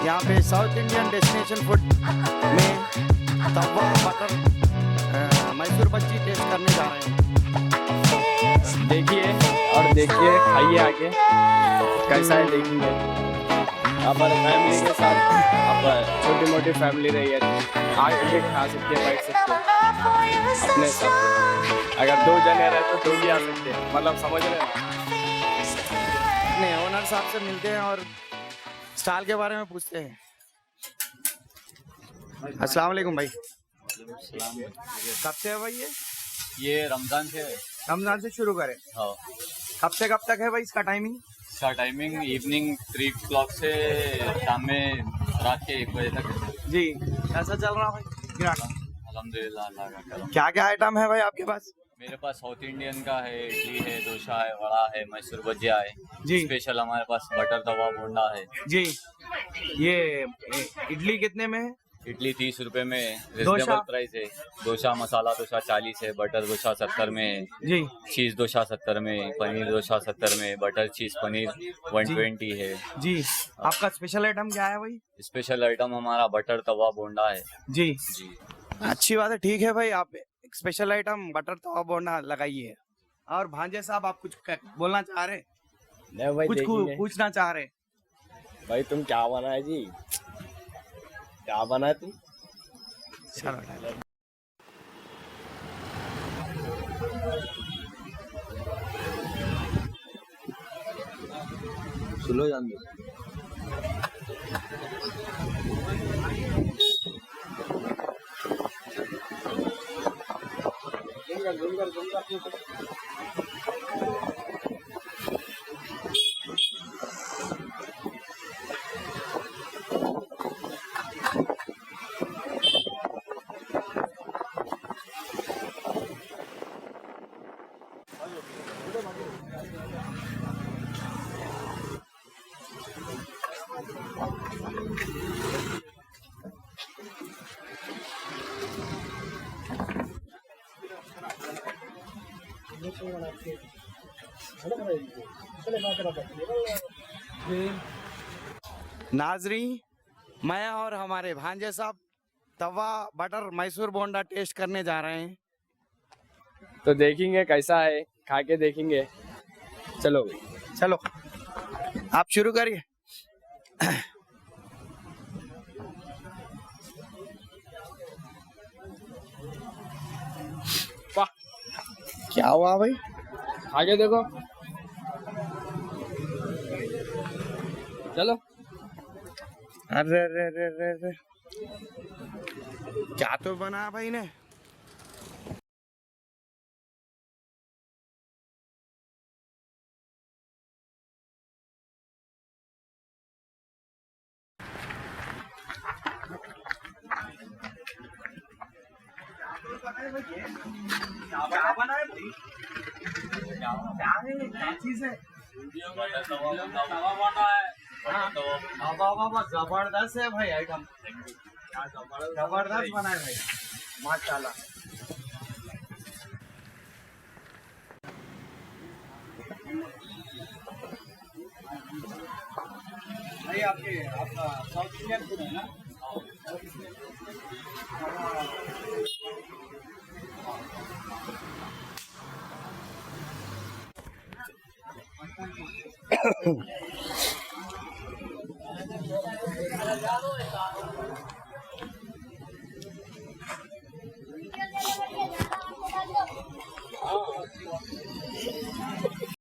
यहाँ पे south Indian destination food में तवा बटर मैसूर बज्जी टेस्ट करने जा रहे हैं। देखिए और देखिए, खाइए आके कैसा है देखेंगे। हमारे फैमिली के साथ आप छोटी मोटी फैमिली रही है, आके खा सकते हैं, बैठ सकते हैं अपने साथ। अगर 2 जने रहे तो 2 भी आ सकते हैं, मतलब समझ रहे हैं ना। अपने ओनर साहब से मिलते हैं और स्टॉल के बारे में पूछते हैं। अस्सलाम वालेकुम भाई। कब से है भाई ये रमजान से है। रमजान से शुरू करें? हाँ। कब से कब तक है भाई इसका टाइमिंग? इसका टाइमिंग इवनिंग 3 o'clock से शाम में रात के 1 बजे तक है। जी, कैसा चल रहा भाई गिराट? अल्हम्दुलिल्लाह, अल्लाह का करम। क्या क्या आइटम है भाई आपके पास? मेरे पास साउथ इंडियन का है, इडली है, डोसा है, वड़ा है, मैसूर भजिया है। जी। स्पेशल हमारे पास बटर तवा बोंडा है। जी, ये इडली कितने में है? इडली 30 रुपए में है, डोसा? रिजनेबल प्राइस है। डोसा मसाला डोसा 40 है, बटर डोसा 70 में है, जी चीज डोसा 70 में है, पनीर डोसा 70 में है, बटर चीज पनीर 120 है। जी, आपका स्पेशल आइटम क्या है भाई? स्पेशल आइटम हमारा बटर तवा बोंडा है। जी, जी। अच्छी बात है, ठीक है भाई, आप स्पेशल आइटम बटर तवा बोंडा लगाइए। और भांजे साहब, आप कुछ बोलना चाह रहे? नहीं भाई, कुछ देखेंगे। पूछना चाह रहे? भाई तुम क्या बना है जी, क्या बना है तुम? चलो सुनो जान दो। नाजरीन, मैं और हमारे भांजे साहब तवा बटर मैसूर बोंडा टेस्ट करने जा रहे हैं। तो देखेंगे कैसा है, खा के देखेंगे। चलो चलो आप शुरू करिए। वाह, क्या हुआ भाई? खा के देखो। चलो। अरे अरे अरे अरे अरे, क्या तो बना भाई ने? क्या बना है भाई? क्या है? क्या चीज है? तवा बोंडा है। जबरदस्त है भाई आइटम, जबरदस्त बना है भाई, माशाल्लाह। भाई आपका साउथ इंडियन फूड है ना?